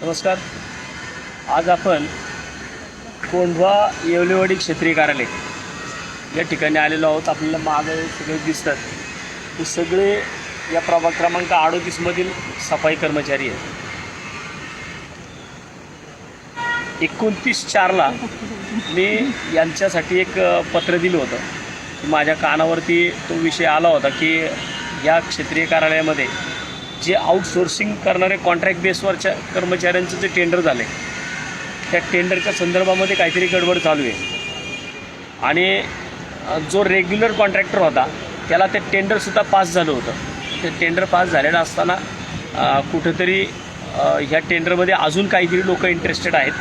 नमस्कार. आज आपण कोंढवा येवलेवाडी क्षेत्रीय कार्यालय या ठिकाणी आलेलो आहोत. आपल्याला मागे सगळे दिसतात हे सगळे या प्रभाग क्रमांक 38 मधील सफाई कर्मचारी आहेत. 29/4 मी यांच्यासाठी एक पत्र दिलं होतं. माझ्या कानावरती तो विषय आला होता की या क्षेत्रीय कार्यालयामध्ये जे आउटसोर्सिंग करणारे कॉन्ट्रॅक्ट बेसवरच्या कर्मचाऱ्यांचं जे टेंडर झाले त्या टेंडरच्या संदर्भामध्ये काहीतरी गडबड चालू आहे आणि जो रेग्युलर कॉन्ट्रॅक्टर होता त्याला ते टेंडरसुद्धा पास झालं होतं. ते टेंडर पास झालेलं असताना कुठंतरी ह्या टेंडरमध्ये अजून काहीतरी लोक इंटरेस्टेड आहेत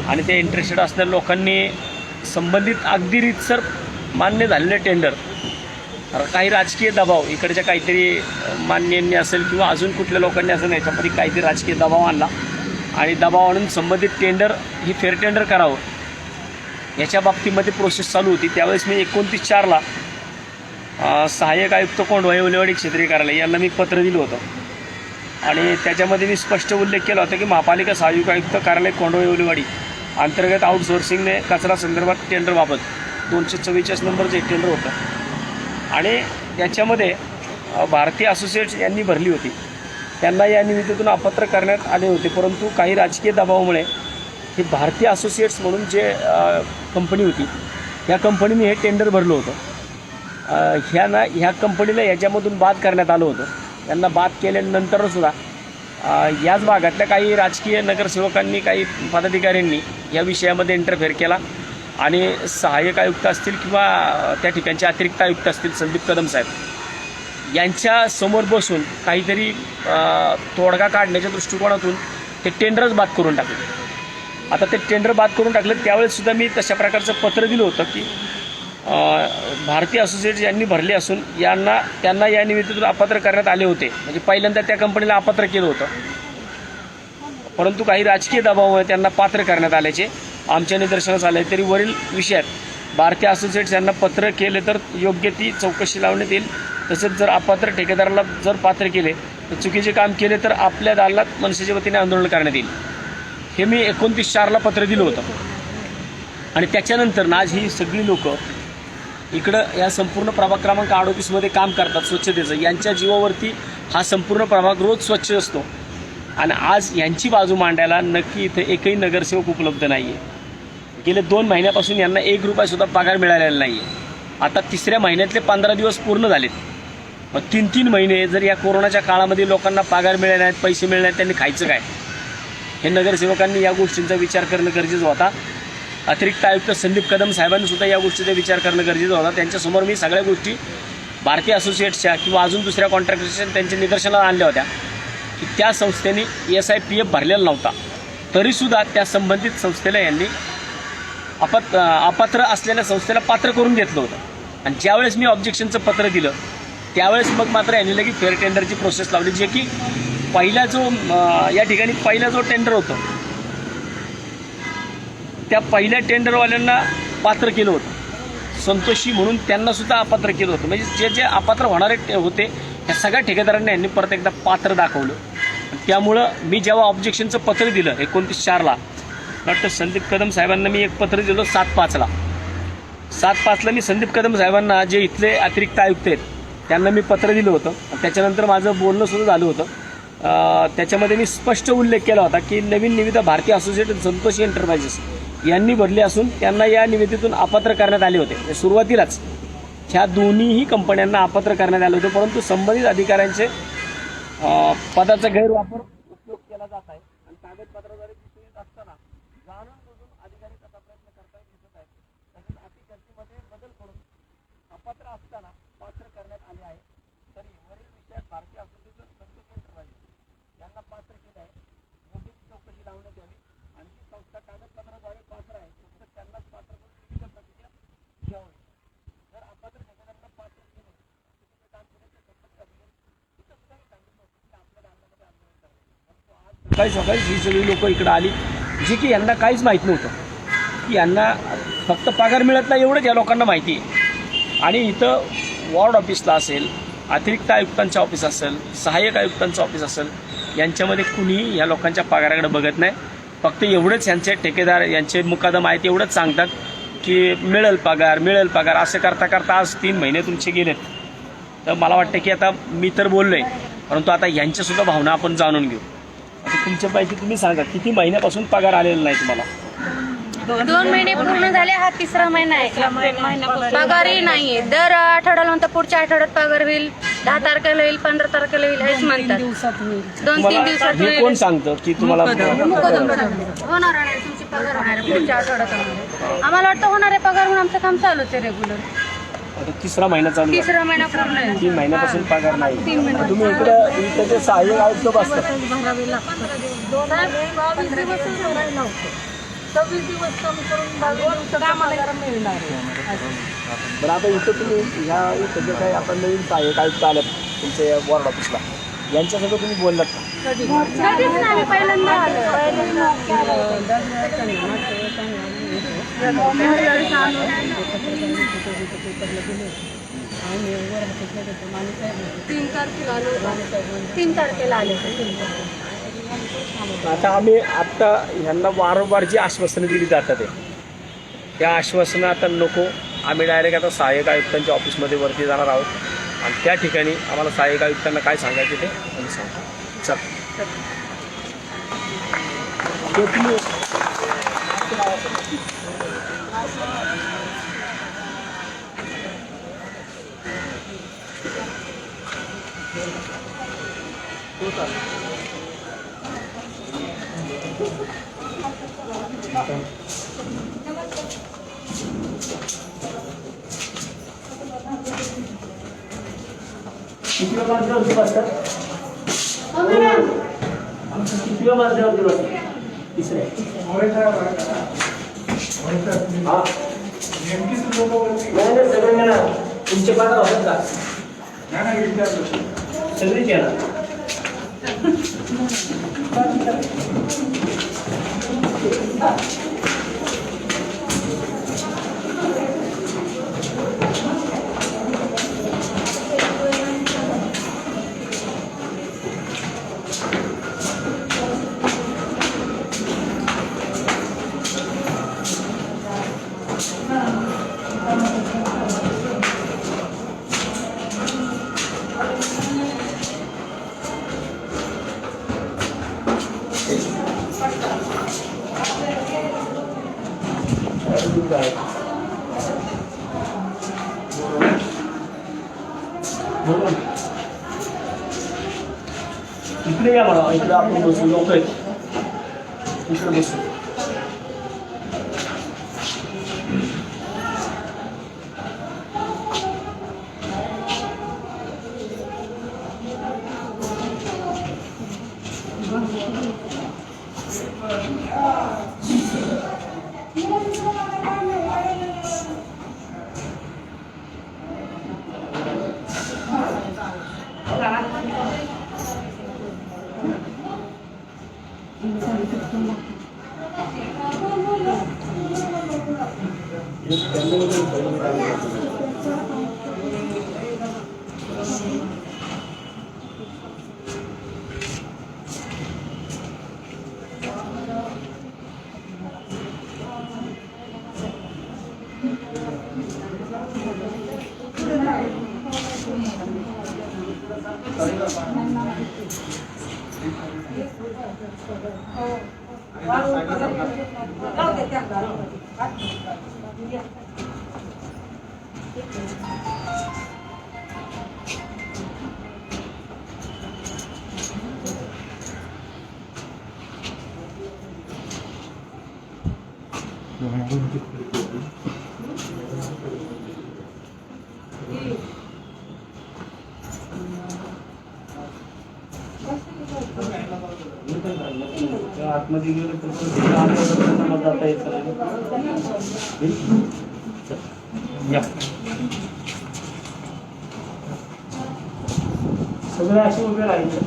आणि ते इंटरेस्टेड असणाऱ्या लोकांनी संबंधित अगदी रीतसर मान्य झालेले टेंडर काही राजकीय दबाव इकडच्या काहीतरी मान्यांनी असेल किंवा अजून कुठल्या लोकांनी असेल याच्यामध्ये काहीतरी राजकीय दबाव आणला आणि दबाव आणून संबंधित टेंडर ही फेअर टेंडर करावं याच्या बाबतीमध्ये प्रोसेस चालू होती. त्यावेळेस मी 29/4 सहाय्यक आयुक्त कोंढवा येवलेवाडी क्षेत्रीय कार्यालय यांना मी पत्र दिलं होतं आणि त्याच्यामध्ये मी स्पष्ट उल्लेख केला होता की महापालिका सहाय्यक आयुक्त कार्यालय कोंढवा येवलेवाडी अंतर्गत आउटसोर्सिंगने कचरा संदर्भात टेंडरबाबत 244 नंबरचं एक टेंडर होतं आणि त्याच्यामध्ये भारतीय असोसिएट्स यांनी भरली होती. त्यांना या निविदेतून अपात्र करण्यात आले होते, परंतु काही राजकीय दबावामुळे ही भारतीय असोसिएट्स म्हणून जे कंपनी होती ह्या कंपनीने हे टेंडर भरलं होतं. ह्या कंपनीला याच्यामधून बाद करण्यात आलं होतं. त्यांना बाद केल्यानंतरसुद्धा याच भागातल्या काही राजकीय नगरसेवकांनी काही पदाधिकाऱ्यांनी या विषयामध्ये इंटरफेअर केला आणि सहाय्यक आयुक्त असतील किंवा त्या ठिकाणचे अतिरिक्त आयुक्त असतील संदीप कदम साहेब यांच्या समोर बसून काहीतरी तोडगा काढण्याच्या दृष्टिकोनातून ते टेंडरच बाद करून टाकले. आता ते टेंडर बाद करून टाकलं त्यावेळेससुद्धा मी तशा प्रकारचं पत्र दिलं होतं की भारतीय असोसिएट्स यांनी भरले असून त्यांना या निविदेतून अपात्र करण्यात आले होते. म्हणजे पहिल्यांदा त्या कंपनीला अपात्र केलं होतं, परंतु काही राजकीय दबावामुळे त्यांना पात्र करण्यात आल्याचे आमच्या निदर्शनास आले. तरी वरील विषयात भारतीय असोसिएट्स यांना पत्र केले तर योग्य ती चौकशी लावण्यात येईल. तसेच जर अपात्र ठेकेदाराला जर पात्र केले तर चुकीचे काम केले तर आपल्या दालनात मनसेच्या वतीने आंदोलन करण्यात येईल. हे मी 29/4 पत्र दिलं होतं आणि त्याच्यानंतर आज ही सगळी लोक इकडं या संपूर्ण प्रभाग क्रमांक 38 मध्ये काम करतात स्वच्छतेचं. यांच्या जीवावरती हा संपूर्ण प्रभाग रोज स्वच्छ असतो आणि आज यांची बाजू मांडायला नक्की इथे एकही नगरसेवक उपलब्ध नाही आहे. गेले 2 महिन्यापासून यांना 1 रुपयासुद्धा पगार मिळालेला नाही आहे. आता 3ऱ्या महिन्यातले 15 दिवस पूर्ण झालेत. मग 3 महिने जर या कोरोनाच्या काळामध्ये लोकांना पगार मिळाले नाहीत, पैसे मिळले नाहीत, त्यांनी खायचं काय? हे नगरसेवकांनी या गोष्टींचा विचार करणं गरजेचं होता. अतिरिक्त आयुक्त संदीप कदम साहेबांनी सुद्धा या गोष्टीचा विचार करणं गरजेचं होता. त्यांच्यासमोर मी सगळ्या गोष्टी भारतीय असोसिएट्सच्या किंवा अजून दुसऱ्या कॉन्ट्रॅक्टर्सच्या त्यांच्या निदर्शनाला आणल्या होत्या की त्या संस्थेने SIPF भरलेला नव्हता, तरीसुद्धा त्या संबंधित संस्थेला यांनी अपात्र असलेल्या संस्थेला पात्र करून घेतलं होतं. आणि ज्यावेळेस मी ऑब्जेक्शनचं पत्र दिलं त्यावेळेस मग मात्र यांनी लगेच फेअर टेंडरची प्रोसेस लावली, जे की पहिला जो टेंडर होतं त्या पहिल्या टेंडरवाल्यांना पात्र केलं होतं. संतोषी म्हणून त्यांनासुद्धा अपात्र केलं होतं. म्हणजे जे अपात्र होणारे होते त्या सगळ्या ठेकेदारांना यांनी परत एकदा पात्र दाखवलं. त्यामुळं मी जेव्हा ऑब्जेक्शनचं पत्र दिलं 29/4 डॉक्टर संदीप कदम साहेबांना मी एक पत्र दिलं 7/5 मी संदीप कदम साहेबांना जे इथले अतिरिक्त आयुक्त आहेत त्यांना मी पत्र दिलं होतं. त्याच्यानंतर माझं बोलणं सुरू झालं होतं. त्याच्यामध्ये मी स्पष्ट उल्लेख केला होता की नवीन निविदा भारतीय असोसिएट संतोषी एंटरप्राइजेस यांनी भरली असून त्यांना या निविदेतून अपात्र करण्यात आले होते. सुरुवातीलाच ह्या दोन्हीही कंपन्यांना अपात्र करण्यात आले होते, परंतु संबंधित अधिकाऱ्यांचे पदाचा गैरवापर उपयोग केला जात आहे आणि कागदपत्राद्वारे दिसून येत असताना जाणून बुजून अधिकारी त्याचा प्रयत्न करताना दिसत आहेत. तसेच अटीशर्तीमध्ये बदल करून अपात्र असताना पात्र करण्यात आले आहे. तरी वरील विषयात भारतीय असोसिएशन संतोषी एंटरप्राइजेस यांना पात्र सकाळी सकाळी ही सगळी लोकं इकडं आली, जी की यांना काहीच माहीत नव्हतं की यांना फक्त पगार मिळत नाही एवढंच या लोकांना माहिती आहे. आणि इथं वॉर्ड ऑफिसला असेल, अतिरिक्त आयुक्तांचं ऑफिस असेल, सहाय्यक आयुक्तांचं ऑफिस असेल, यांच्यामध्ये कुणीही या लोकांच्या पगाराकडे बघत नाही. फक्त एवढंच यांचे ठेकेदार यांचे मुकादम आहेत एवढंच सांगतात की मिळेल पगार असं करता करता आज 3 महिने तुमचे गेलेत. तर मला वाटतं की आता मी तर बोललो आहे, परंतु आता यांच्यासुद्धा भावना आपण जाणून घेऊ. आता तुमच्यापैकी तुम्ही सांगा किती महिन्यापासून पगार आलेला नाही तुम्हाला? 2 महिने पूर्ण झाले, हा 3रा महिना आहे. पगारही नाहीये. दर आठवड्याला म्हणतात पुढच्या आठवड्यात पगार होईल, 10 तारखेला होईल, 15 तारखेला होईल हेच म्हणतात. 2-3 दिवसात हे कोण सांगतं की तुम्हाला होणार आहे तुमची पगार होणार आहे पुढच्या आठवड्यात होणार. आम्हाला वाटतं होणार आहे पगार म्हणून आमचं काम चालूच आहे रेग्युलर. आता 3रा महिना चालू आहे. 3रा महिना पूर्ण आहे. 3 महिन्यापासून पगार नाही. 3 महिने तुम्ही इकडे जे सहाय्यक आयुक्त बसतात, 26 दिवस कमी करून 22 दिवसाचा पगार मिळणार आहे. बरं आता इथं तुम्ही इथं जे काही आता नवीन सहाय्यक आयुक्त आलेत तुमच्या वॉर्ड ऑफिसला, यांच्यासोबत तुम्ही बोललात का? कधीच नाही. आम्ही पहिल्यांदा आलो. तीन तारखेला आले. आता ह्यांना वारंवार जी आश्वासनं दिली जातात त्या आश्वासनं आता नको. आम्ही डायरेक्ट आता सहाय्यक आयुक्तांच्या ऑफिसमध्ये वरती जाणार आहोत आणि त्या ठिकाणी आम्हाला सहाय्यक आयुक्तांना काय सांगायचं ते आम्ही सांगतो. चल तुम्ही किती वाजल्यावरती बसतात? किती वाजल्यावरती बसतात? 3ऱ्या. नाही सगळे येणार. तुमचे पगार होतात का? सगळीच येणार. इकडे या मला. इकडे आपण बसू. लोक आहेत इकडे बसू. आतमध्ये गेलं तर जाता येत सगळे असे उभे राहिले.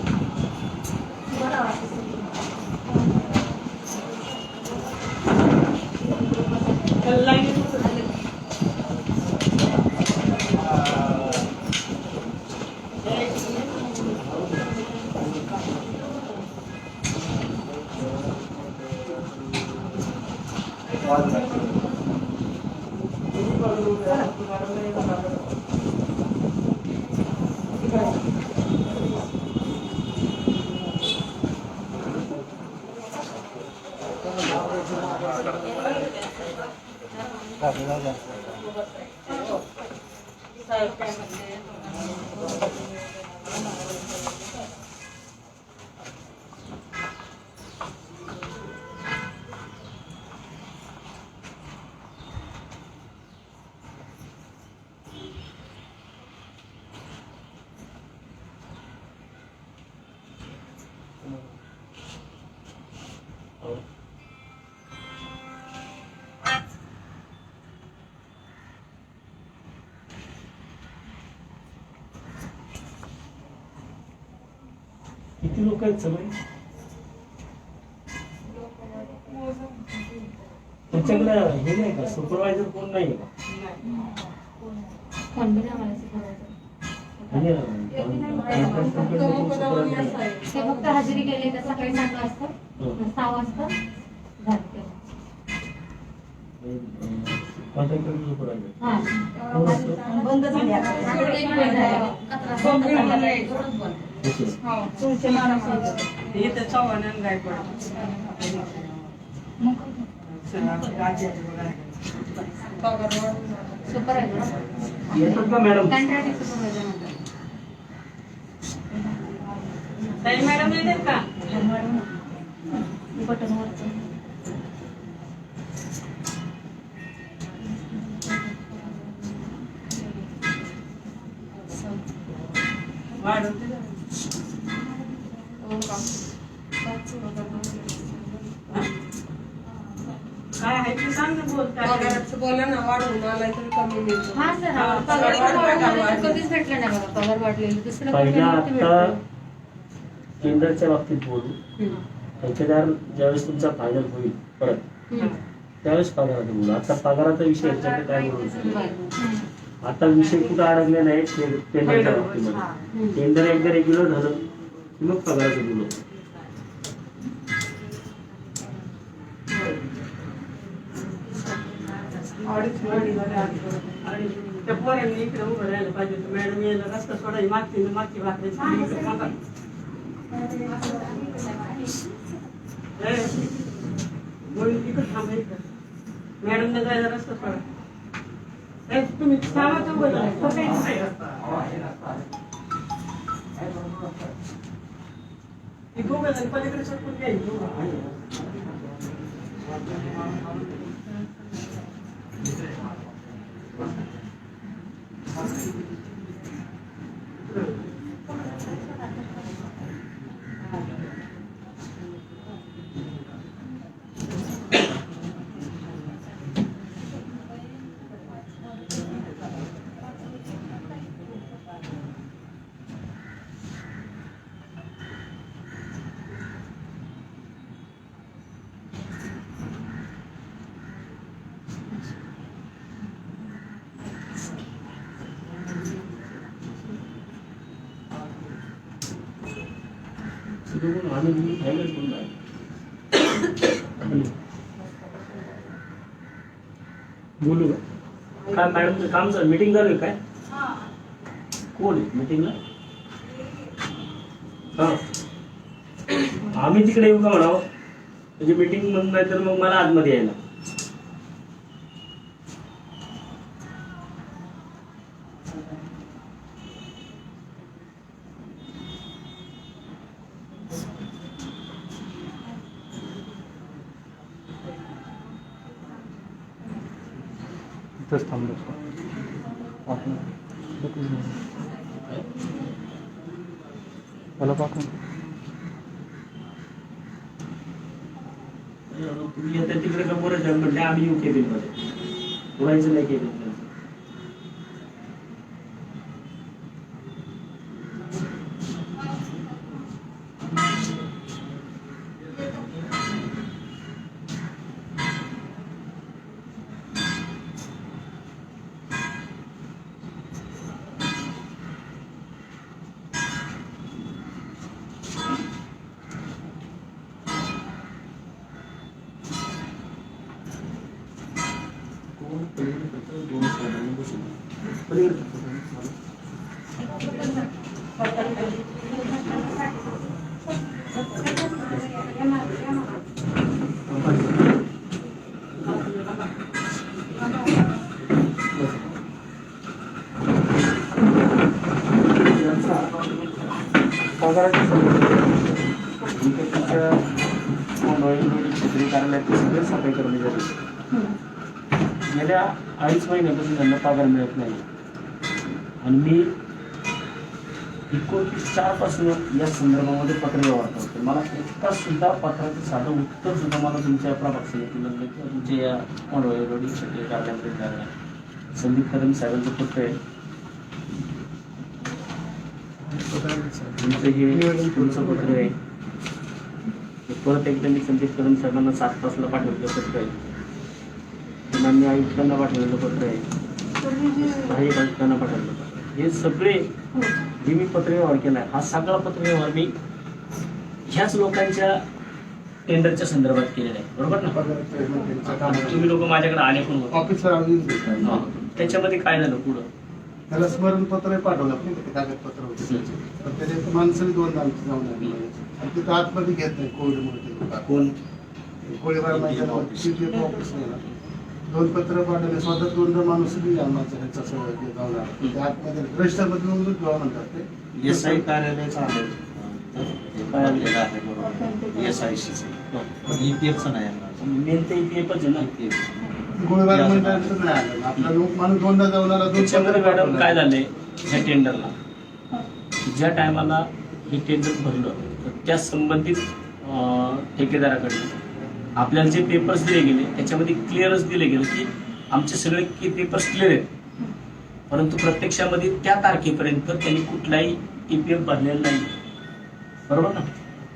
किती लोक आहेत सगळे? तुमच्याकडे हे नाही का, सुपरवायझर कोण नाही का? ते फक्त हजेरी गेले तर सकाळी 7 वाजता 6 वाजता बंद झाली आता. तुमचे माणूस इथे चव्हाण आणि गायकवाड. येतात का मॅडम? ताई मॅडम येतात का? बटनवरचं काय आहे ते सांग ना. पगाराचं बोला ना. वाढवून आलाय तरी कमी मिळतो. हा सर, पगार कधीच भेटलं नाही बघा. पगार वाढलेली दुसरं पहिला आता केंद्राच्या बाबतीत बोलू. ठेकेदार ज्यावेळेस तुमचा फायनल होईल परत त्यावेळेस पगाराचा बोलू. आता पगाराचा विषय याच्याकडे काय बोलू. आता विषय कुठं अडकले नाही टेंडरच्या बाबतीमध्ये. टेंडर एकदा रेग्युलर झालं की मग पगाराचं बोलू. त्या पोरांनी इकडे उभं राहायला पाहिजे. मॅडम यायला रस्ता सोडायची मागची भाकरी म्हणून तिकडे थांबायचं. मॅडमने जायला रस्ता सोडा. तुम्ही थांबा उभं पलीकडे सरकून घ्यायची. बोलू काय मॅडमचं काम चालू. मीटिंग चालू आहे काय? कोण आहे मीटिंगला? हा, आम्ही तिकडे येऊ का म्हणावं? म्हणजे मीटिंग म्हणून नाही तर मग मला आतमध्ये यायला. इथंच थांबलो. मला पाठवून तुम्ही आता तिकडे का बरं जाऊन म्हणले आम्ही येऊ केबिनमध्ये. बोलायचं नाही केबिन. क्षेत्रीय कार्यालयात सगळे सफाई कर्मचारी गेल्या 2.5 महिन्यापासून त्यांना पगार मिळत नाही आणि मी 29/4 पासून या संदर्भामध्ये पत्र व्यवहार करतो. मला एका सुद्धा पत्राचं साधं उत्तर सुद्धा मला तुमच्या प्रभाग समितीला किंवा तुमच्या या कोंडवाडी क्षेत्रीय कार्यालयामध्ये मिळालं नाही. संदीप कदम साहेबांचं पत्र आहे. तुमचं हे तुमचं पत्र आहे. परत एकदा मी संदीप कदम साहेबांना 7 तासला पाठवलेलं पत्र आहे. मान्य आयुक्तांना पाठवलेलं पत्र आहे. काही आयुक्तांना पाठवलेलं पत्र. हे सगळे जे मी पत्रव्यवहार केला आहे हा सगळा पत्रव्यवहार मी ह्याच लोकांच्या टेंडरच्या संदर्भात केलेला आहे. बरोबर ना? तुम्ही लोक माझ्याकडे आले पण होते. ऑफिसर त्याच्यामध्ये काय झालं पुढं? त्याला स्मरणपत्र पाठवलं आपण ते कागदपत्र होते पण त्याच्यात माणसं 2 जाऊन आली आणि तिथं आतमध्ये घेत नाही कोविडमुळे. कोण? कोळीबार ऑफिस नाही ना 2 पत्र पाठवले स्वतः 2 माणूस आम्हाला ह्याचा सगळं जाऊन आला त्या आतमध्ये रजिस्टर मध्ये नोंदून ठेवा म्हणतात ते एसआय कार्यालयाचं आहे EPF नाही मेन ते EPF च आहे ना. गोळीबार मंडळाचं नाही आलं आपला लोक माणूस 2दा जाऊन आला 2 त्याच्यामध्ये मॅडम काय झालंय ह्या टेंडरला ज्या टायमाला हे टेंडर भरलं तर त्या संबंधित ठेकेदाराकडे आपल्याला जे पेपर्स दिले गेले त्याच्यामध्ये क्लिअरच दिले गेले की आमचे सगळे पेपर्स क्लिअर आहेत, परंतु प्रत्यक्षामध्ये त्या तारखेपर्यंत त्यांनी कुठलाही EPF भरलेला नाही. बरोबर ना?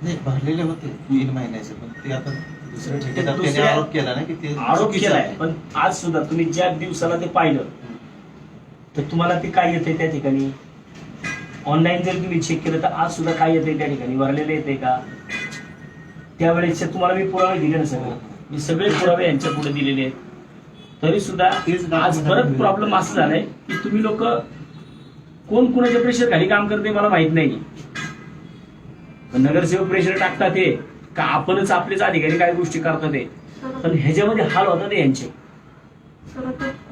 नाही भरलेले होते 3 महिन्याचे पण ते आता दुसऱ्या ठेकेदार त्याने दुसऱ्या- आरोप केला ना की ते आरोप चुकीचं केलाय आहे. पण आज सुद्धा तुम्ही ज्या दिवसाला ते पाहिलं तर तुम्हाला ते काय येते त्या ठिकाणी ऑनलाईन जर तुम्ही चेक केलं तर आज सुद्धा काय येते त्या ठिकाणी भरलेलं येते का? त्यावेळेचे तुम्हाला मी पुरावे दिले ना सगळे. मी सगळे पुरावे यांच्या पुढे दिलेले आहेत. तरी सुद्धा आज परत प्रॉब्लेम असं झालाय की तुम्ही लोक कोण कुणाच्या प्रेशर खाली काम करते मला माहित नाही. नगरसेवक प्रेशर टाकतात ते का आपणच आपलेच अधिकारी काय गोष्टी करतात ते, पण ह्याच्यामध्ये हाल होतात यांचे.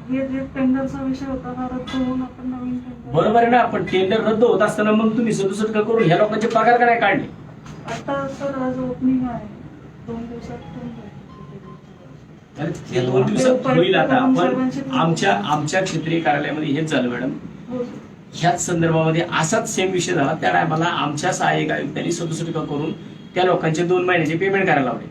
हे जे टेंडरचा विषय होता हा रद्द होऊन आपण नवीन टेंडर बरोबर आहे ना? पण टेंडर रद्द होत असताना मग तुम्ही सदुसट का करून ह्या लोकांचे पगार का नाही काढले? आता सर आज ओपनिंग आहे 2 दिवसात tender. अरे ते 2 दिवसात होईल आता. पण आमच्या क्षेत्रीय कार्यालयामध्ये हेच झालं मॅडम. हो सर. ह्याच संदर्भामध्ये असाच सेम विषय झाला. त्या टायमाला आमच्या सहाय्यक आयुक्तांनी सदुसट का करून त्या लोकांचे 2 महिन्याचे पेमेंट करायला लावले.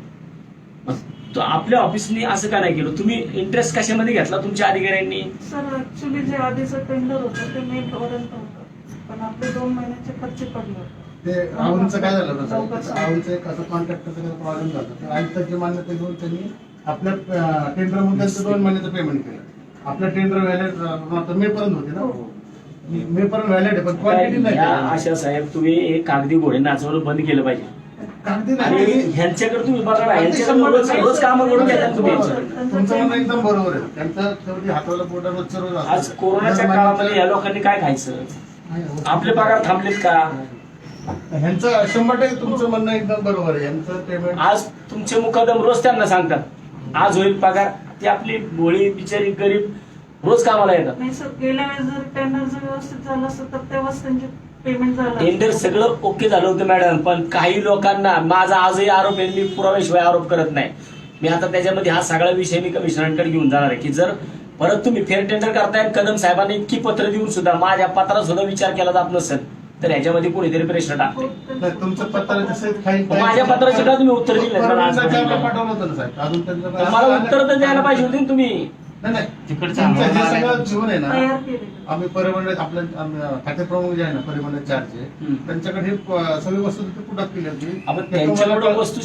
मग तो आपल्या ऑफिसने असं का नाही केलं? तुम्ही इंटरेस्ट कशामध्ये घेतला तुमच्या अधिकाऱ्यांनी? सर ऍक्च्युली जे आधीचं टेंडर होतं ते मे पर्यंत होतं पण आपले 2 महिन्याचे खर्च पडले होते. ते राहुलचं काय झालं होतं राहुलचं एक असं कॉन्ट्रॅक्टरचा प्रॉब्लेम झाला तर आयुक्ताची मान्यता घेऊन त्यांनी आपल्या टेंडर मध्ये 2 महिन्याचं पेमेंट केलं. आपलं टेंडर व्हॅलिड मे पर्यंत होते ना मे पर्यंत व्हॅलिड आहे पण क्वांटिटी नाही. या अशा साहेब तुम्ही हे कागदी घोडे नाचवणं बंद केलं पाहिजे. कागदी आणि नाही ह्यांच्याकडे तुम्ही बघा ना, ह्यांच्याकडे रोज कामं करून घेतात तुम्ही यांच्याकडे. तुमचं म्हणणं एकदम बरोबर आहे. त्यांचं शेवटी हाताला पोटा रोजचं रोज असतं. आज कोरोनाच्या काळामध्ये या लोकांनी काय खायचं? आपले पगार थांबलेत का? ह्यांचं 100% तुमचं म्हणणं एकदम बरोबर आहे. यांचं पेमेंट आज तुमचे मुकादम रोज त्यांना सांगतात आज होईल पगार. ती आपली भोळी बिचारी गरीब रोज कामाला येतात. नाही सर गेल्या वेळेस जर टेंडर जर व्यवस्थित झालं असतं तर तेव्हाच त्यांचे पेमेंट झालं टेंडर सगळं ओके झालं होतं मॅडम, पण काही लोकांना माझा आजही आरोप आहे, मी पुराव्याशिवाय आरोप करत नाही. मी आता त्याच्यामध्ये हा सगळा विषय मी कमिशनरांकडे घेऊन जाणार आहे की जर परत तुम्ही फेअर टेंडर करताय, कदम साहेबांनी इतकी पत्र देऊन सुद्धा माझ्या पत्रात सुद्धा विचार केला जात नसेल तर ह्याच्यामध्ये कोणीतरी प्रश्न टाकते. नाही, तुमचं पत्र जसं काही माझ्या पत्राचं का तुम्ही उत्तर दिलं पण आज परवानगीला पाठवलं होतं ना साहेब अजून त्यांचं मला उत्तर तर द्यायला पाहिजे होते ना तुम्ही. नाही नाही तिकडचं तुमचं जे आम्हाला सगळं जीवन आहे ना तयार केले. आम्ही परिमंडळ आपल्या खाते प्रमुख जे आहे ना परिमंडळ चार्ज त्यांच्याकडे ही सगळी वस्तू तिथे पुटअप केली होती. आपण त्यांच्याकडे वस्तू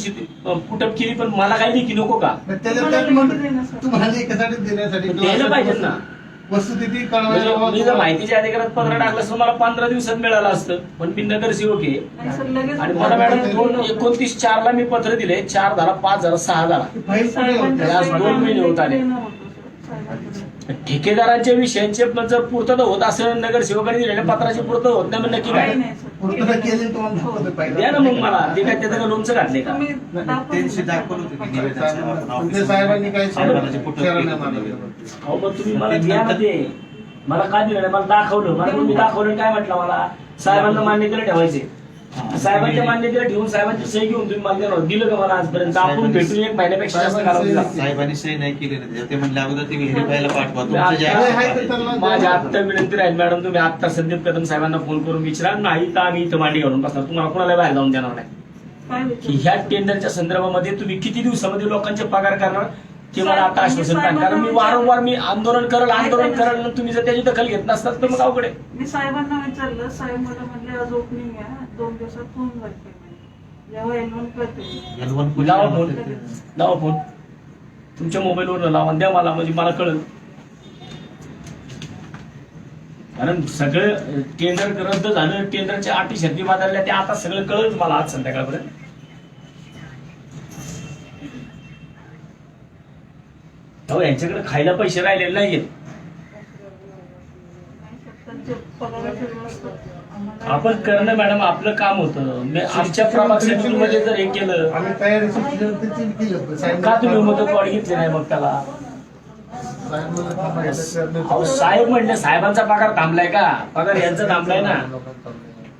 पुटअप केली पण मला काही लेखी नको का? त्याच्यात काय तुम्हाला एकासाठी देण्यासाठी द्यायला पाहिजेत ना. वस्तू तिथे म्हणजे कळवायला मी जर माहितीच्या अधिकारात पत्र टाकलं असतं मला 15 दिवसात मिळालं असतं, पण मी नगरसेवक आहे नाही सर लगेच आणि मला मॅडम 29/4 ला मी पत्र दिले. 4 झाला, 5 झाला, 6 झाला. फाईल कुठे होती? आज 2 महिने होत आले. देणार होतो सर साहेबांकडे. ठेकेदारांच्या विषयांचे पण जर पूर्तता होत असेल, नगरसेवकांनी दिलेल्या पत्राची पूर्तता होत नाही, मग नक्की काय काही नाही सर. पूर्तता केली तुम्हाला दाखवतो पाहिजे. द्या ना मग मला. ते काय त्याचं का लोणचं घातले का? तुम्ही त्यांची दाखवलं होतं की निवेदन आपण पण ते ऑफिसमध्ये- साहेबांनी काही साहेबांचे फोटो शेअर केले नाही मारले. होते. अहो मग तुम्ही मला द्या ना ते. मला काय दिलं नाही, मला दाखवलं. मला तुम्ही दाखवलं काय म्हटलं, मला साहेबांना मान्यतेला ठेवायचे. साहेबांच्या मान्यतेला ठेवून साहेबांची सही घेऊन तुम्ही मला देणार. दिलं का मला आजपर्यंत? आपण भेटून 1 महिन्यापेक्षा जास्त कालावधी झाला. साहेबांनी सही नाही केली ना त्याच्यात. ते म्हणले अगोदर ते व्हेरीफायला पाठवा तुमचं जे आता- आहे ते त्यांना माझ्या आत्ता विनंती राहील मॅडम, तुम्ही आत्ता संदीप कदम साहेबांना फोन करून विचारा. नाही तर आम्ही इथं मांडी घालून बसणार, तुम्हाला कोणाला बाहेर जाऊन देणार नाही. काय की विचार- ह्या टेंडरच्या संदर्भामध्ये तुम्ही किती दिवसामध्ये लोकांचे पगार करणार ते मला आता आश्वासन द्या. कारण मी वारंवार आंदोलन करल तुम्ही जर त्याची दखल घेत नसतात तर मग अवघड आहे. मी साहेबांना विचारलं, साहेब मला म्हणले आज ओपनिंग आहे, 2 दिवसात होऊन जाईल पेमेंट. जेव्हा एनवन करते L1 पुढे लावा लावा. फोन, लावा फोन तुमच्या मोबाईलवर लावा, द्या मला, म्हणजे मला कळलं. कारण सगळं टेंडर रद्द झालं, टेंडरच्या अटी शर्ती बदलल्या, ते आता सगळं कळलं मला आज संध्याकाळपर्यंत. अहो यांच्याकडे खायला पैसे राहिलेले नाहीयेत. त्यांचे पगाराचे व्यवस्था आम्हाला- आपण करणं मॅडम आपलं काम होतं. आमच्या प्रभाग समितीमध्ये जर हे केलं, आम्ही तयारी सुचली केली होती. साहेब का तुम्ही मुदत वाढ घेतली नाही मग त्याला? साहेब म्हणले थांबा, अहो साहेब म्हणले, साहेबांचा पगार थांबलाय का? पगार यांचा थांबलाय ना.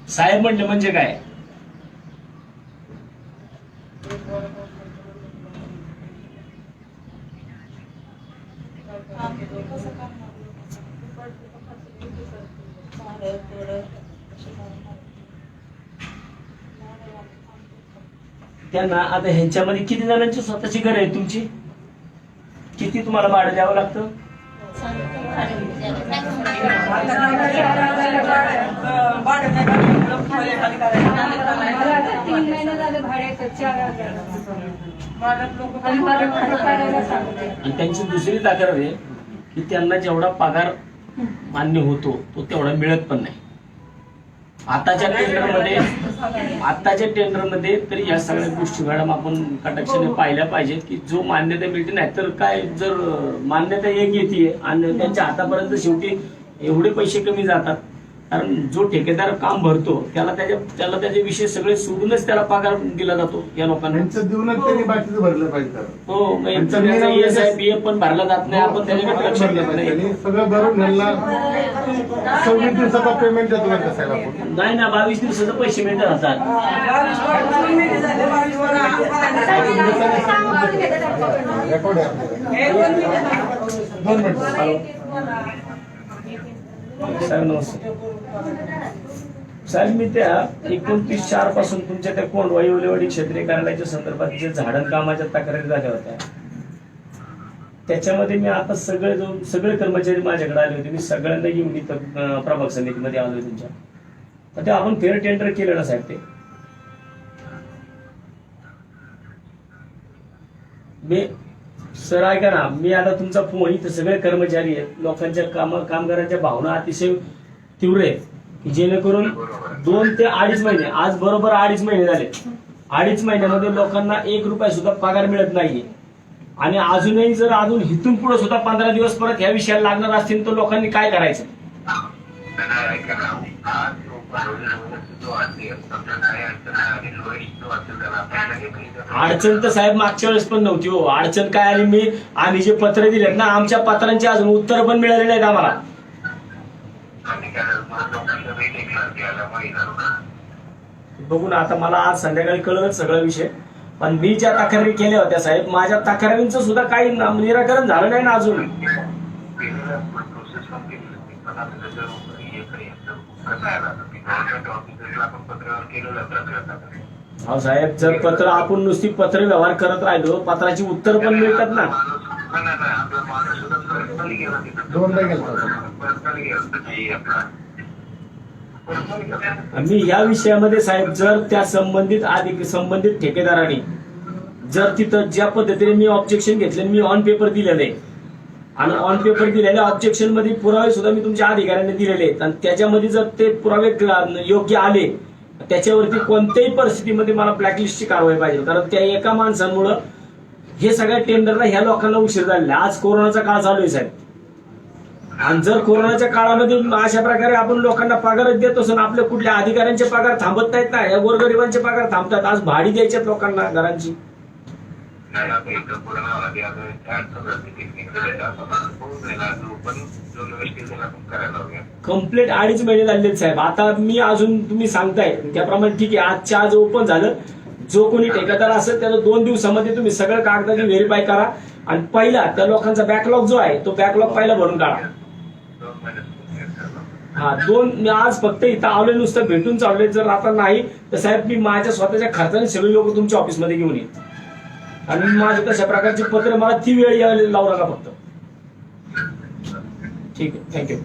साहेब म्हणले म्हणजे काय? त्यांना आता ह्यांच्यामध्ये किती जणांची स्वतःची घर आहे तुमची? किती तुम्हाला भाडं द्यावं लागतं? आणि त्यांची दुसरी तक्रार आहे की त्यांना जेवढा पगार मान्य होतो तो तेवढा मिळत पण नाही. आताच्या टेंडरमध्ये तरी या सगळ्या गोष्टी मॅडम आपण कटाक्षाने पाहिल्या पाहिजेत की जो मान्यता मिळते नाही तर काय, जर मान्यता एक येते आणि त्यांच्या हातापर्यंत शेवटी एवढे पैसे कमी जातात. कारण जो ठेकेदार काम भरतो त्याला त्याचे विषय सगळे सोडूनच त्याला पगार दिला जातो या लोकांना. त्यांचं जीवनात त्यांनी बाकीचं भरलं पाहिजे. हो, मग ESI PF पण भरला जात नाही, आपण त्याच्याकडे लक्ष देत नाही. त्यांनी सगळं भरून त्यांना 26 दिवसाचा पेमेंट देतो का साहेब आपण? नाही ना, 22 दिवसाचे पैसे मिळतात हातात. रेकॉर्ड आहे आपल्याकडे. 2 मिनिटं. साहेब नमस्ते. साहेब मी त्या 29/4 पासून तुमच्या त्या कोंडवा येवलेवाडी क्षेत्रीय कार्यालयाच्या संदर्भात जे झाडण कामाच्या तक्रारी झाल्या होत्या त्याच्यामध्ये मी आता सगळे कर्मचारी माझ्याकडे आले होते. मी सगळ्यांना घेऊन इथं प्रभाग समितीमध्ये आलोय तुमच्या. तर ते आपण फेअर टेंडर केलं ना साहेब? ते मी सर ऐका ना, मी आता तुमचा फोन, इथं सगळे कर्मचारी आहेत, लोकांच्या कामगारांच्या भावना अतिशय तीव्र आहेत की जेणेकरून 2 ते 2.5 महिने, आज बरोबर 2.5 महिने झाले, 2.5 महिन्यामध्ये लोकांना 1 रुपया सुद्धा पगार मिळत नाहीये. आणि अजूनही जर इथून पुढे सुद्धा 15 दिवस परत ह्या विषयाला लागणार असतील तर लोकांनी काय करायचं? अडचण तर साहेब मागच्या वेळेस पण नव्हती हो. अडचण काय आली, आम्ही जे पत्र दिलेत ना, आमच्या पत्रांची अजून उत्तर पण मिळालेली नाहीत आम्हाला. बघून आता मला आज संध्याकाळी कळलंच सगळा विषय. पण मी ज्या तक्रारी केल्या होत्या साहेब, माझ्या तक्रारींचं सुद्धा काही निराकरण झालं नाही ना अजून. हो साहेब, जर पत्र आपण नुसती पत्र व्यवहार करत राहिलो, पत्राची उत्तर पण मिळतात ना. 2दा गेलतो. मी या विषयामध्ये साहेब, जर त्या संबंधित ठेकेदाराने जर तिथं ज्या पद्धतीने मी ऑब्जेक्शन घेतले, मी ऑन पेपर दिलेले आणि ऑन पेपर दिलेल्या ऑब्जेक्शन मध्ये पुरावे सुद्धा मी तुमच्या अधिकाऱ्यांनी दिलेले आहेत आणि त्याच्यामध्ये जर ते पुरावे योग्य आले त्याच्यावरती कोणत्याही परिस्थितीमध्ये मला ब्लॅकलिस्टची कारवाई पाहिजे. कारण त्या एका माणसांमुळं हे सगळ्या टेंडरला ह्या लोकांना उशीर झालेला. आज कोरोनाचा काळ चालू आहे साहेब. आणि जर कोरोनाच्या काळामध्ये अशा प्रकारे आपण लोकांना पगारच देत असो, आपल्या कुठल्या अधिकाऱ्यांचे पगार थांबत नाहीत ना, या गोरगरिबांचे पगार थांबतात. आज भाडी द्यायच्यात लोकांना घरांची. कंप्लीट 2.5 महिने झाले साहेब. आता मी अजून तुम्ही सांगताय त्याप्रमाणे ठीक आहे, आजच्या आज ओपन झालं. जो कोणी ठेकेदार असेल त्याला 2 दिवसामध्ये तुम्ही सगळं कागदाची व्हेरीफाय करा आणि पहिला त्या लोकांचा बॅकलॉग जो आहे तो बॅकलॉग पहिला भरून काढा. हा 2 मी आज फक्त इथं आलोय, नुसतं भेटून चाललोय. जर आता नाही तर साहेब मी माझ्या स्वतःच्या खर्चाने सगळे लोक तुमच्या ऑफिसमध्ये घेऊन येईल आणि माझे तशा प्रकारचे पत्र मला ती वेळ यायला लावू नका फक्त. ठीक आहे, थँक्यू.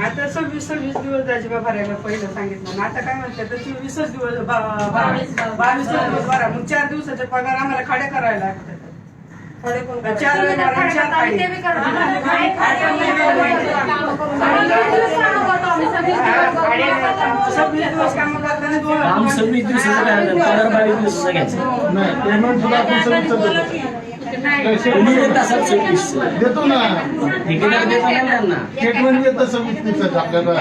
आता 26 दिवस त्याची भरायला पहिलं सांगितलं ना, आता काय म्हणतात तर 24 दिवस 22 दिवस भरा. मग 4 दिवसाचे पगार आम्हाला खाडे करायला लागतात. खाडे कोण करतात? 4 वेळा भरा, 4 खाडे. 26 दिवस काम करताना काम 26 दिवसाचं काय नाही, पगार 22 दिवसाचा घ्यायचा. नाही पेमेंट सुद्धा आपण सर्विस तुम्ही देत असाल 26. देतो ना, ठेकेदार देता नाही त्यांना. स्टेटमेंट येतं 26 दिवसाचं आपल्याला.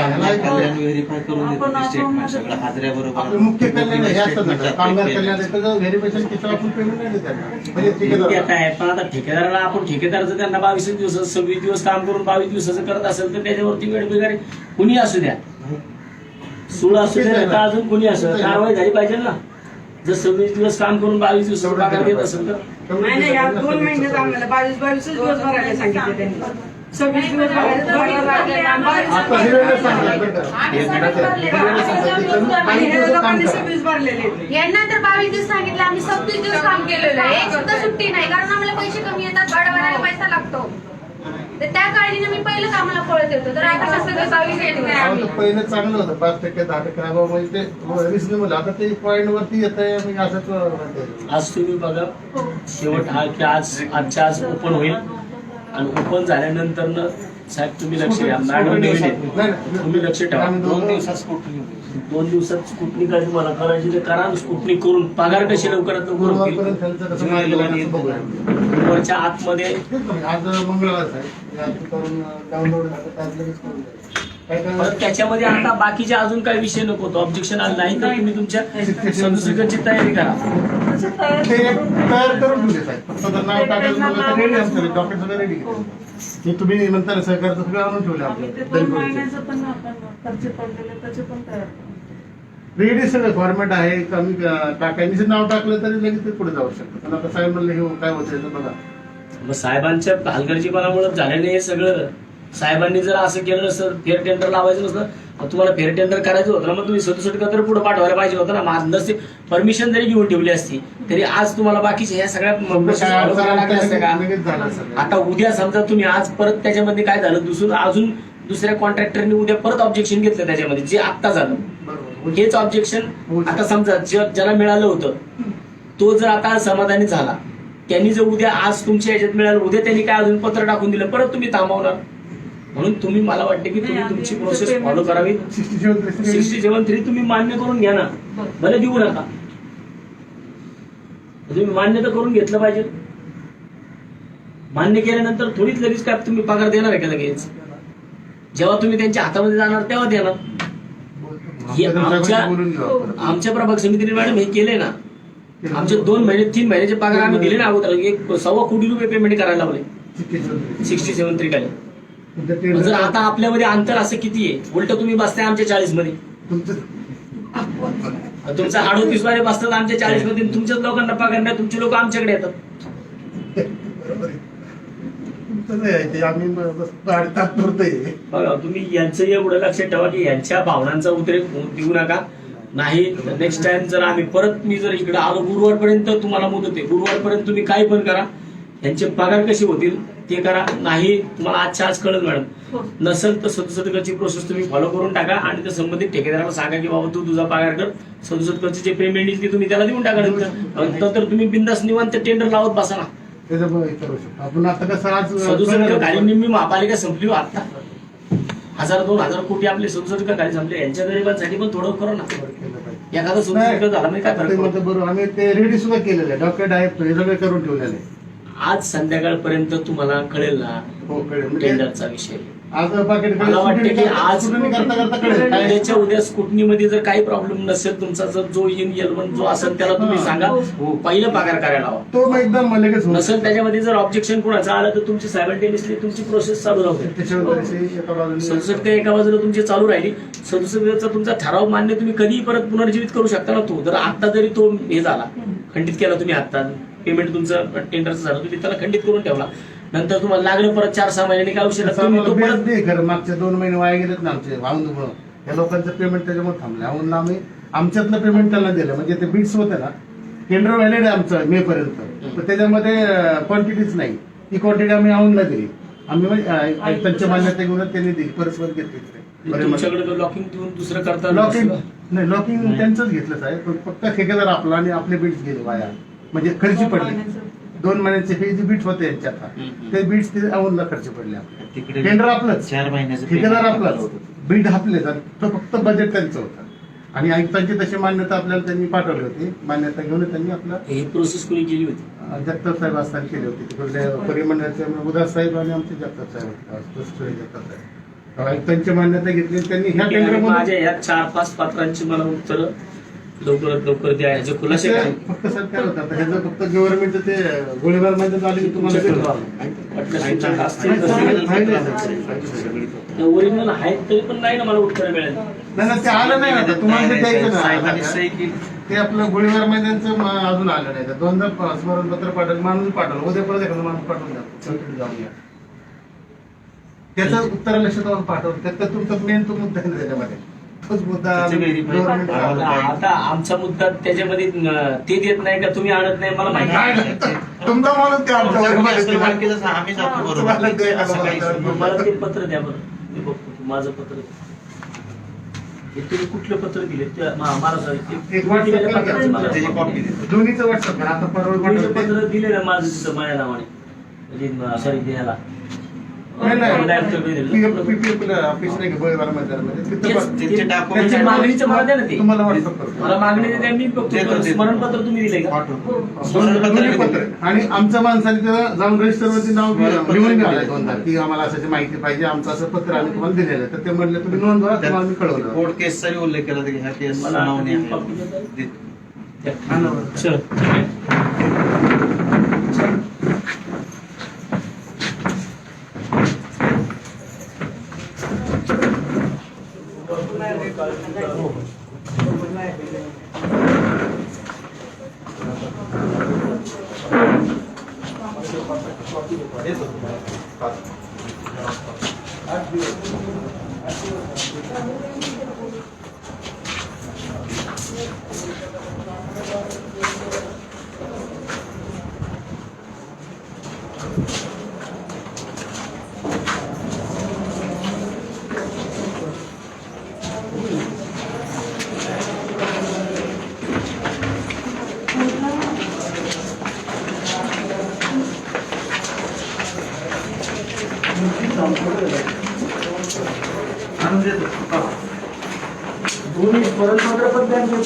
कल्याण व्हेरीफाय करून देतो ते स्टेटमेंट सगळं हाजऱ्या बरोबर. आपलं मुख्य कल्याण हे असतं ना, कामगार कल्याण त्याचं व्हेरिफिकेशन किती आपण पेमेंट नाही देत त्यांना. म्हणजे ते ठेकेदार आहे, पण आता ठेकेदाराला आपण ठेकेदाराचं त्यांना 22 दिवस 26 दिवस काम करून 22 दिवसाचं करत असेल तर त्याच्यावरती वेळबिगारी कुणी असू द्या, 16 असू द्या, का अजून कुणी असू द्या, कारवाई झाली पाहिजे ना. जर 26 दिवस काम करून 22 दिवसाचं पगार देत असेल तर नाही या 2 महिन्यात आम्हाला 22 दिवस भरायला सांगितले त्यांनी. 26 दिवस आता हे वेळेला सांगितलं बरं का? आणि ह्या लोकांनी 26 भरलेले आहेत. यांना तर 22 दिवस सांगितलं, आम्ही 26 दिवस काम केलेलं आहे. एक सुद्धा सुट्टी नाही, कारण आम्हाला पैसे कमी येतात, भाडं भरायला पैसा लागतो. तर त्या काळजीने मी पहिलं कामाला पळत येतो. तर आता कसं 22 येत नाही अहो, आम्ही. तर पहिले चांगलं होतं 5% 10% अभाव म्हणजे ते रिजनेबल. आता ते पॉईंट वरती येत आहे. म्हणजे असंच म्हणते. आज तुम्ही बघा शेवट हा की आजच्या आज ओपन होईल आणि ओपन झाल्यानंतर साहेब तुम्ही लक्ष द्या, मॅडम नवीन आहेत, तुम्ही लक्ष ठेवा. 2 दिवसात स्कूटनी 2 दिवसात स्कुटनी करायची मला करायची तर करा. स्कुटनी करून पगार कशी लवकरात लवकर होतील. गुरुवारपर्यंत त्यांचं कसं मार्ग लागेल बघूया. वरच्या आतमध्ये आज मंगळवार आहे, आज करून डाउनलोड झालं आज लगेच करून द्या. काय काय परत त्याच्यामध्ये आता बाकीचे अजून काही विषय नको. ऑब्जेक्शन आलं नाही तर तुम्ही तुमच्या सदस्यची तयारी करा. ते तयार करून ठेवले साहेब. फक्त जर नाव टाकायचं म्हणलं तर रेडी आमचं डॉक्युमेंट सगळं रेडी हे तुम्ही म्हणता ना सहकारचं सगळं आणून ठेवलं ते आपलं 2 महिन्याचं पण आपण खर्च पडलेले त्याचे पण तयार करू. रेडी सगळं फॉर्मॅट आहे. कमी टाकायचं नाव टाकलं तरी लगेच ते पुढे जाऊ शकतं. पण आता साहेब म्हणलं हे काय होतं याचं बघा. मग साहेबांच्या हलगर्जीपणामुळे झालेलं हे सगळं. साहेबांनी जर असं केलं नसतं, फेअर टेंडर लावायचं नसतं, तुम्हाला फेअर टेंडर करायचं होतं ना, मग तुम्ही 67 तर पुढे पाठवायला पाहिजे होतं ना. नसते परमिशन जरी घेऊन ठेवली असती तरी आज तुम्हाला बाकीचे ह्या सगळ्या प्रोसेस follow करायला लागल्या असत्या का. लगेच झालं सगळं. आता उद्या समजा तुम्ही आज परत त्याच्यामध्ये काय झालं, अजून दुसऱ्या कॉन्ट्रॅक्टरने उद्या परत ऑब्जेक्शन घेतलं त्याच्यामध्ये जे आत्ता झालं. बरोबर. हेच ऑब्जेक्शन आता समजा ज्याला मिळालं होतं तो जर आता समाधानी झाला, त्यांनी जर उद्या आज तुमच्या ह्याच्यात मिळालं, उद्या त्यांनी काय अजून पत्र टाकून दिलं, परत तुम्ही थांबवणार. म्हणून तुम्ही मला वाटते की तुम्ही तुमची प्रोसेस फॉलो करावी. 67(3) तुम्ही मान्य करून घ्या ना, भले देऊ नका, तुम्ही मान्य तर करून घेतलं पाहिजे. मान्य केल्यानंतर थोडीच लगेच काय तुम्ही पगार देणार आहे का लगेच? जेव्हा तुम्ही त्यांच्या हातामध्ये जाणार तेव्हा देणार. हे आमच्या प्रभाग समितीने मॅडम हे केले ना. आमचे 2 महिने 3 महिन्याचे पगार आम्ही दिले ना अगोदर. 1.25 कोटी रुपये पेमेंट करायला लावले 67(3) खाली. जर आता आपल्यामध्ये अंतर असं किती आहे, उलट तुम्ही बसताय आमच्या 40 मध्ये, तुमचा 38 वाले बसतात आमच्या 40 मध्ये, तुमच्याच लोकांना पगार नाही, तुमचे लोक आमच्याकडे येतात. बघा तुम्ही यांचं एवढं लक्षात ठेवा की यांच्या भावनांचा उद्रेक देऊ नका. नाही नेक्स्ट टाइम जर आम्ही परत मी जर इकडे आलो गुरुवारपर्यंत तुम्हाला मुदत आहे, गुरुवारपर्यंत तुम्ही काही पण करा, यांचे पगार कसे होतील ते करा. नाही तुम्हाला आजच्या आज कळलं मॅडम, नसेल तर 67 प्रोसेस तुम्ही फॉलो करून टाका आणि त्या संबंधित ठेकेदाराला सांगा की बाबा तू तुझा पगार कर, 67 जे पेमेंट येईल ते तुम्ही त्याला देऊन टाका. नंतर तुम्ही बिंदास निवांत टेंडर लावत बसा ना. आपण आता कसं आज 67 खाली निम्मी महापालिका संपली हो आता. 1000-2000 कोटी आपले 67 खाली संपले. यांच्या गरिबांसाठी पण थोडं करू ना. एखादा 67 झाला म्हणजे काय फरक पडतो? बरोबर. आम्ही ते रेडी सुद्धा केलेलं आहे, डॉक्युमेंट आहे, हे सगळं करून ठेवलेलं आहे. आज संध्याकाळपर्यंत तुम्हाला कळेल ना हो कळेल म्हणजे टेंडरचा विषय. आज पाकिट मला वाटतं की आज करता करता कळेल काय उद्याच्या उद्या स्कुटनीमध्ये जर काही प्रॉब्लेम नसेल तुमचा, जर जो इन L1 जो असेल त्याला तुम्ही सांगा पहिलं पगार करायला हवा. तो मग एकदम लगेच होईल. नसेल त्याच्यामध्ये जर ऑब्जेक्शन कोणाचं आलं तर तुमची सायमल्टेनियसली तुमची प्रोसेस चालू राहते. त्याच्यावर एका बाजूने 67 काही एका बाजूला तुमची चालू राहिली. 67 तुमचा ठराव मान्य तुम्ही कधीही परत पुनर्जीवित करू शकता ना. तो जर आता जरी तो हे झाला खंडित केला तुम्ही, आता पेमेंट तुमचं टेंडरचं झालं तुम्ही त्याला खंडित करून ठेवला, नंतर तुम्हाला लागलं परत 4-6 महिन्यांनी काय औषध तुम्ही तो परत नाही खरं मागचे 2 महिने वाया गेलेत ना आमचे वाहून. या लोकांचं पेमेंट त्याच्यामुळे थांबलं. वाहून आम्ही आमच्यातलं पेमेंट त्यांना दिलं. म्हणजे ते बिट्स होते ना, टेंडर व्हॅलिड आहे आमचं मे पर्यंत, तर त्याच्यामध्ये क्वांटिटीच नाही. ती क्वांटिटी आम्ही औनला दिली. आम्ही त्यांच्या मान्यता घेऊन त्यांनी दिली, परस्पर घेतली. तुमच्याकडे लॉकिंग देऊन दुसरं करता लॉकिंग नाही, लॉकिंग त्यांचंच घेतलं साहेब. फक्त ठेकेदार आपला आणि आपले बिट्स गेले वाया, म्हणजे खर्ची पडली. 2 महिन्याचे हे जे बीट होते यांच्यात ते बीट्स ते औनला खर्च पडले आपले. तिकडे टेंडर आपलं 4 महिन्याचं ठेकेदार payment आपलाच, होतं. बीट आपले, तो फक्त बजेट त्यांचं होतं. आणि आयुक्तांची तशी मान्यता आपल्याला त्यांनी पाठवली होती. मान्यता घेऊन त्यांनी आपलं ही प्रोसेस कोणी केली होती? जगताप साहेब असताना केली होती. तिकडे परिमंडळाचे उदास साहेब आणि आमचे जगताप साहेब होते. जगताप साहेब आयुक्तांची मान्यता घेतली त्यांनी ह्या टेंडर माझ्या या 4-5 पात्रांची मला उत्तर लवकरात लवकर द्या. ह्याचे खुलासे काय? फक्त सर काय होतं आता ह्याचं फक्त गव्हर्नमेंटचं ते गोळीबार मध्ये आले की तुम्हाला भेटू. ओरिजिनल आहेत तरी पण नाही ना मला उत्तर मिळेल. नाही ते आलं नाही आता तुम्हाला ते द्यायचं साहेबांनी ना. सही केली. ते आपलं गोळीबार मैदानचं अजून आलं नाही. 2दा स्मरणपत्र पाठवलं, माणूस पाठवलं, उद्या परत एखादा माणूस पाठवून द्या, चौकटीत जाऊन या. त्याचं उत्तर लक्षात पाठवलं. त्यात तुमचा मेन तो मुद्दा आहे ना त्याच्यामध्ये. तोच मुद्दा government आता आमचा मुद्दा त्याच्यामध्ये ते देत नाही का तुम्ही आणत नाही मला माहिती नाही, तुमचा माणूस ते आमच्या वर्गामध्ये असं मालकीचं असं आम्ही जातो बरोबर. तुम्हाला ते असं काही आम्हाला मला ते पत्र द्या बरं, मी बघतो माझं पत्र. हे तुम्ही कुठलं पत्र दिले मला एक WhatsApp करा. त्याची कॉपी देतो. दोन्हीचं व्हॉट्सअप करा. आता परवा पत्र दिले ना माझं तिथं माझ्या नावाने, म्हणजे सॉरी द्यायला ऑफिस नाही गोळीबार मैदानामध्ये त्यांचे document त्यांची मागणीचं मला द्या ना ते. तुम्हाला व्हॉट्सअप करतो. मला मागणी द्या, मी बघतो. स्मरणपत्र तुम्ही दिले का? दोन्ही पत्र. आणि आमच्या माणसाने त्याला जाऊन रजिस्टर वरती नाव लिहून घ्यायला 2दा की आम्हाला असाची माहिती पाहिजे, आमचं असं पत्र आम्ही तुम्हाला दिलेलं आहे. तर ते म्हणले तुम्ही नोंदवा, तुम्हाला मी कळवलं. कोर्ट केस जरी उल्लेख केला तरी ह्या केस मला सुनावणी आहे. कॉपी देता? देतो. हा ना. चल, ठीक आहे. आणून देतो. दोन्ही स्मरणपत्र पण द्या, मी पण.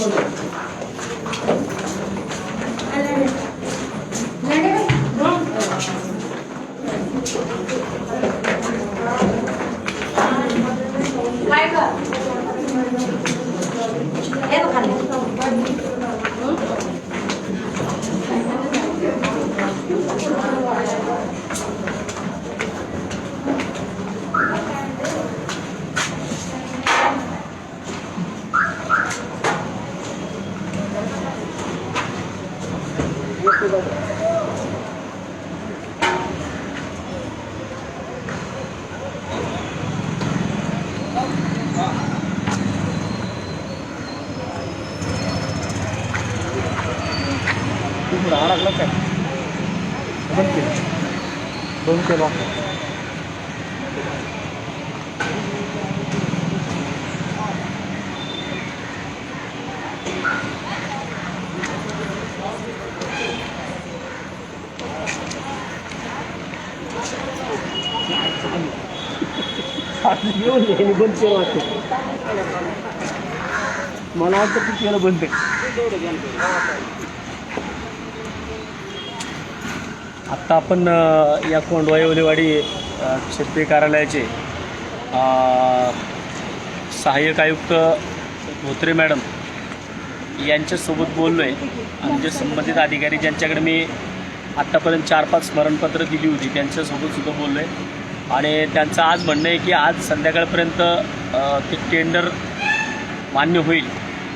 काय कर हे बघ खाली. बंद केला. येऊन ये, मी बंद केलं वाटतं. मला वाटतं की केलं बंद. आत्ता आपण या कोंडवाई ओलेवाडी क्षेत्रीय कार्यालयाचे सहाय्यक आयुक्त धोत्रे मॅडम यांच्यासोबत बोललो आहे. आणि जे संबंधित अधिकारी ज्यांच्याकडे मी आत्तापर्यंत 4-5 स्मरणपत्र दिली होती त्यांच्यासोबत सुद्धा बोललो आहे. आणि त्यांचं आज म्हणणं आहे की आज संध्याकाळपर्यंत ते टेंडर मान्य होईल.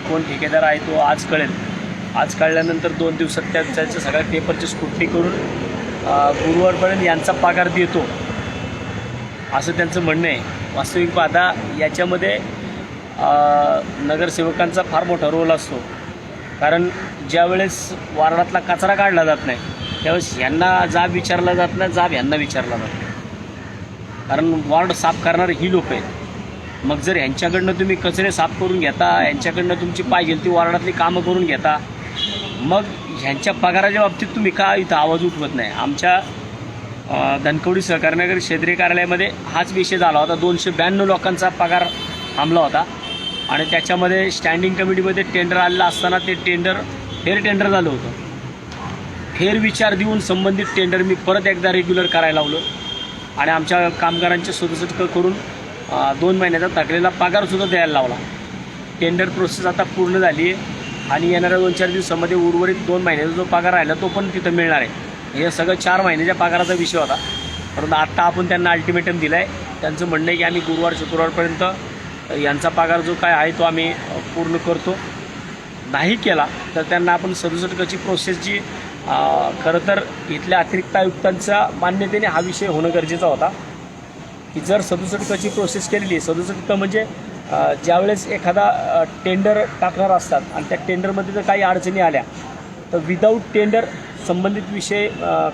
कोण ठेकेदार आहे तो आज कळेल. आज कळल्यानंतर 2 दिवसात त्याच्या सगळ्या पेपरची स्क्रुटनी करून गुरुवारपर्यंत यांचा पगार देतो असं त्यांचं म्हणणं आहे. वास्तविक पाहता याच्यामध्ये नगरसेवकांचा फार मोठा रोल असतो. कारण ज्यावेळेस वार्डातला कचरा काढला जात नाही त्यावेळेस ह्यांना जाब विचारला जात नाही, जाब ह्यांना विचारला जातो. कारण वॉर्ड साफ करणारे ही लोक आहेत. मग जर ह्यांच्याकडनं तुम्ही कचरे साफ करून घेता, ह्यांच्याकडनं तुमची पाहिजे ती वार्डातली कामं करून घेता, मग ह्यांच्या पगाराच्या बाबतीत तुम्ही का इथं आवाज उठवत नाही? आमच्या धनकवडी सहकारी नगर क्षेत्रीय कार्यालयामध्ये हाच विषय झाला होता. 292 लोकांचा पगार थांबला होता आणि त्याच्यामध्ये स्टँडिंग कमिटीमध्ये टेंडर आलेलं असताना ते टेंडर फेर टेंडर झालं होतं. फेर विचार देऊन संबंधित टेंडर मी परत एकदा रेग्युलर करायला लावलं आणि आमच्या कामगारांचे 67 करून 2 महिन्याचा थकलेला पगारसुद्धा द्यायला लावला. टेंडर प्रोसेस आता पूर्ण झाली आहे आणि येणाऱ्या 2-4 दिवसामध्ये उर्वरित 2 महिन्याचा जो पगार राहिला तो पण तिथं मिळणार आहे. हे सगळं 4 महिन्याच्या पगाराचा विषय होता. परंतु आत्ता आपण त्यांना अल्टिमेटम दिला आहे. त्यांचं म्हणणं आहे की आम्ही गुरुवार शुक्रवारपर्यंत यांचा पगार जो काय आहे तो आम्ही पूर्ण करतो. नाही केला तर त्यांना आपण 67 प्रोसेस जी खरं तर इथल्या अतिरिक्त आयुक्तांच्या मान्यतेने हा विषय होणं गरजेचा होता की जर 67 प्रोसेस केलेली. 67 म्हणजे ज्यावेळेस एखादा टेंडर टाकणार असतात आणि त्या टेंडरमध्ये जर काही अडचणी आल्या तर विदाऊट टेंडर संबंधित विषय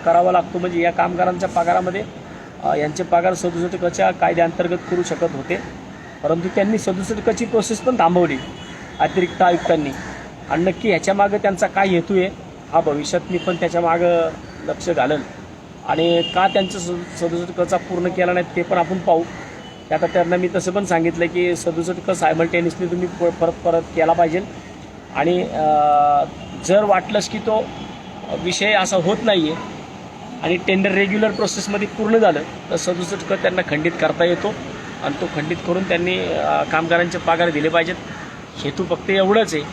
करावा लागतो. म्हणजे या कामगारांच्या पगारामध्ये यांचे पगार 67 कायद्याअंतर्गत करू शकत होते. परंतु त्यांनी 67 प्रोसेस पण थांबवली अतिरिक्त आयुक्तांनी. आणि नक्की ह्याच्यामागं त्यांचा काय हेतू आहे हा भविष्यात मी पण त्याच्यामागं लक्ष घालेल. आणि का त्यांचं 67 पूर्ण केला नाही ते पण आपण पाहू. आता त्यांना मी तसं पण सांगितलं की 67 सायमल्टेनियसली तुम्ही परत केला पाहिजे. आणि जर वाटलंच की तो विषय असा होत नाही आहे आणि टेंडर रेग्युलर प्रोसेसमध्ये पूर्ण झालं तर 67 त्यांना खंडित करता येतो आणि तो खंडित करून त्यांनी कामगारांचे पगार दिले पाहिजेत. हेतू फक्त एवढंच आहे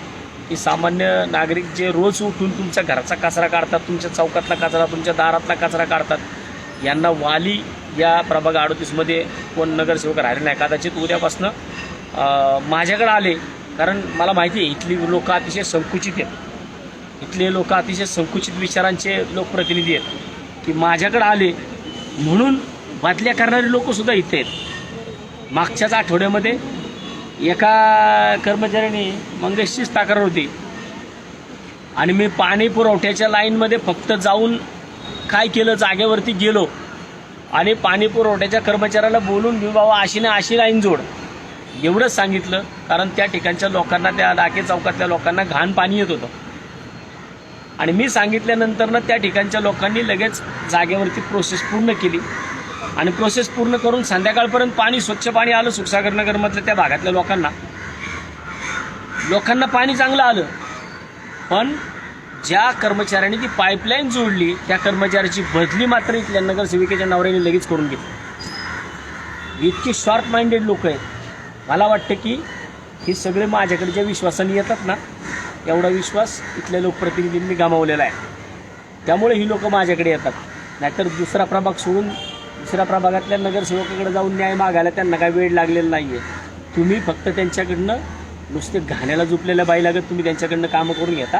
की सामान्य नागरिक जे रोज उठून तुमच्या घराचा कचरा काढतात, तुमच्या चौकातला कचरा, तुमच्या दारातला कचरा काढतात, यांना वाली या प्रभाग 38मध्ये कोण नगरसेवक राहिले नाही. कदाचित उद्यापासनं माझ्याकडे आले कारण मला माहिती आहे इथली लोक अतिशय संकुचित आहेत. इथले लोक अतिशय संकुचित विचारांचे लोकप्रतिनिधी आहेत की माझ्याकडे आले म्हणून बदल्या करणारे लोकसुद्धा इथे आहेत. मागच्याच आठवड्यामध्ये एका कर्मचाऱ्याने मंगेशचीच तक्रार होती आणि मी पाणी पुरवठ्याच्या लाईनमध्ये फक्त जाऊन काय केलं, जागेवरती गेलो आणि पाणी पुरवठ्याच्या कर्मचाऱ्याला बोलून घेऊ बाबा अशी ना अशी लाईन जोड एवढंच सांगितलं. कारण त्या ठिकाणच्या लोकांना, त्या डाके चौकातल्या लोकांना घाण पाणी येत होतं आणि मी सांगितल्यानंतर त्या ठिकाणच्या लोकांनी लगेच जागेवरती प्रोसेस पूर्ण केली आणि प्रोसेस पूर्ण करून संध्याकाळपर्यंत पाणी, स्वच्छ पाणी आलं. सुखसागर नगरमधल्या त्या भागातल्या लोकांना पाणी चांगलं आलं. पण ज्या कर्मचाऱ्यांनी ती पाईपलाईन जोडली त्या कर्मचाऱ्याची बदली मात्र इथल्या नगरसेविकेच्या नवऱ्याने लगेच करून घेतली. इतकी शॉर्ट माइंडेड लोक आहेत. मला वाटतं की ही सगळे माझ्याकडे ज्या विश्वासाने येतात ना एवढा विश्वास इथल्या लोकप्रतिनिधींनी गमावलेला आहे. त्यामुळे ही लोक माझ्याकडे येतात. नाहीतर दुसरा प्रभाग सोडून दुसऱ्या प्रभागातल्या नगरसेवकाकडे जाऊन न्याय मागायला त्यांना काय वेळ लागलेला नाही आहे. तुम्ही फक्त त्यांच्याकडनं नुसते घाण्याला झोपलेल्या बाई लागत तुम्ही त्यांच्याकडनं कामं करून घेता.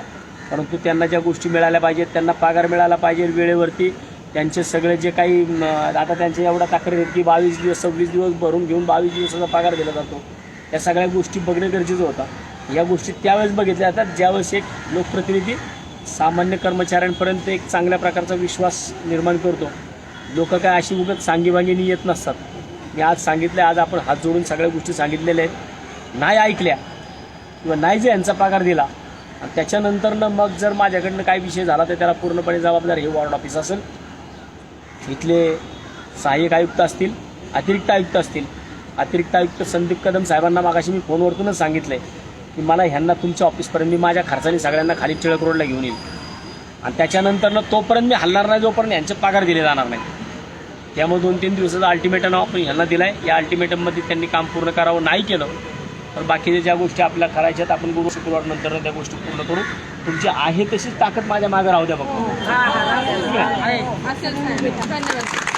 परंतु त्यांना ज्या गोष्टी मिळाल्या पाहिजेत, त्यांना पगार मिळाला पाहिजे वेळेवरती, त्यांचे सगळे जे काही आता त्यांचे एवढा तक्रार आहेत की 22 दिवस 26 दिवस भरून घेऊन 22 दिवसाचा पगार दिला जातो. या सगळ्या गोष्टी बघणं गरजेचं होतं. या गोष्टी त्यावेळेस बघितल्या जातात ज्यावेळेस एक लोकप्रतिनिधी सामान्य कर्मचाऱ्यांपर्यंत एक चांगल्या प्रकारचा विश्वास निर्माण करतो. लोक काय अशी उगाच सांगीवांगीनी येत नसतात. मी आज सांगितलं, आज आपण हात जोडून सगळ्या गोष्टी सांगितलेल्या आहेत. नाही ऐकल्या किंवा नाही जे यांचा पगार दिला आणि त्याच्यानंतरनं मग जर माझ्याकडनं काय विषय झाला तर त्याला पूर्णपणे जबाबदार हे वॉर्ड ऑफिस असेल. इथले सहाय्यक आयुक्त असतील, अतिरिक्त आयुक्त असतील. अतिरिक्त आयुक्त संदीप कदम साहेबांना मागाशी मी फोनवरतूनच सांगितलं आहे की मला ह्यांना तुमच्या ऑफिसपर्यंत मी माझ्या खर्चाने सगळ्यांना खाली टिळक रोडला घेऊन येईल. आणि त्याच्यानंतर तोपर्यंत मी हलणार नाही जोपर्यंत यांचे पगार दिले जाणार नाही. त्यामुळे 2-3 दिवसाचा अल्टिमेटम आपण ह्यांना दिला आहे. या अल्टिमेटममध्ये त्यांनी काम पूर्ण करावं. नाही केलं तर बाकीच्या ज्या गोष्टी आपल्याला करायच्या आहेत आपण गुरु शुक्रवार नंतर त्या गोष्टी पूर्ण करू. तुमची आहे तशीच ताकद माझ्या मागे राहू द्या बघ. धन्यवाद.